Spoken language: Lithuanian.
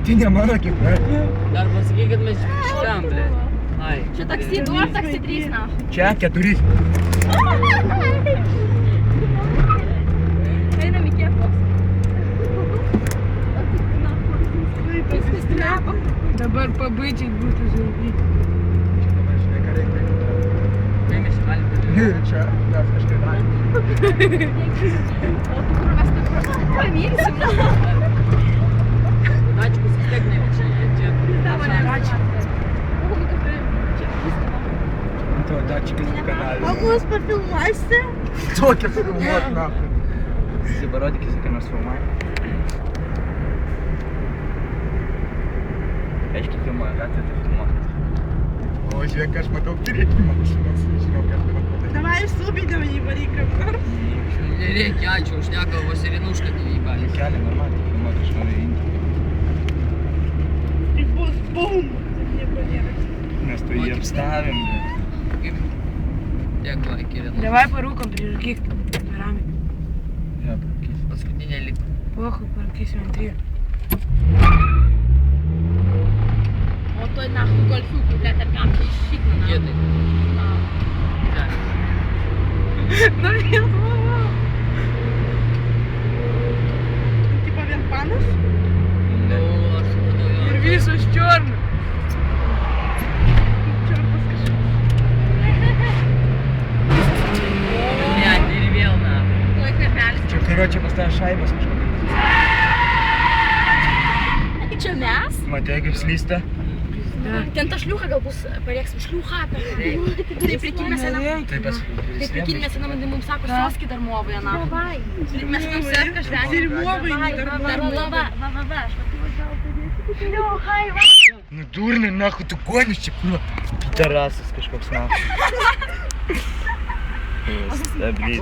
Tai ne mano kepurė. Dar pasakyk, kad mes šitam, ble. Ai. Čia taksi 2 ar taksi 3, na? Čia 4. Einam į kėpos. Viskas trepa. Dabar pabaičiai būtų žalvyti. Čia dabar žinai, ką reikia. Tai mes čia galim pradėti. Čia mes kažkaip galim. O tu kur mes taip pamirsim, na? Dačikus vis tiek nevečia. Čia To dačikas į kanalą. O mus pafilmuosite? Tokia filmuot, na. Parodyk, ką nors filmuoja. Aiškiai filmuoja, gatvė tai filmuoja. O žiūrėk, aš matau priekį mašinos. Žinau, ką aš dabar padaryti. Davai subidėm jį varyk kaip nors. Nereikia, ačiū, užneka vasirinušką nevybalį. Kelią normaliai filmuot, aš noriu įjungti. Tai bus bum. Nieko nėra. Mes to jį apstavėm. Tiek laikė vienu. Davai parūkom prižakyk. Ramiai. Ja, pakys. Paskutinė liko. Pohui, parakysim ant 3. O to nahų golfiukų, ble, tarkam, tai iššikna, na? Kėdai. Nu vėl, wow. Tipo vien panas Nu, aš matau jo. ir visos čiornas. Čiornas kažkas. Ne, ir vėl, na. Tuoj karpelis. Čia karočią pas tave šaibas kažkokia. Čia mes? Matei, kaip slysta? Ten ta šliuha gal bus, parėksim šliuha apie. Tai prikin mes einam. Taip, Tai prikin mes einam, tai mums sako, soski dar movai, na. Mes einam serka žvengi. Ir movai, dar movai. Nu durni, nahu, tu gonis čia, nu. Pitarasas kažkoks, na. Stabdyt.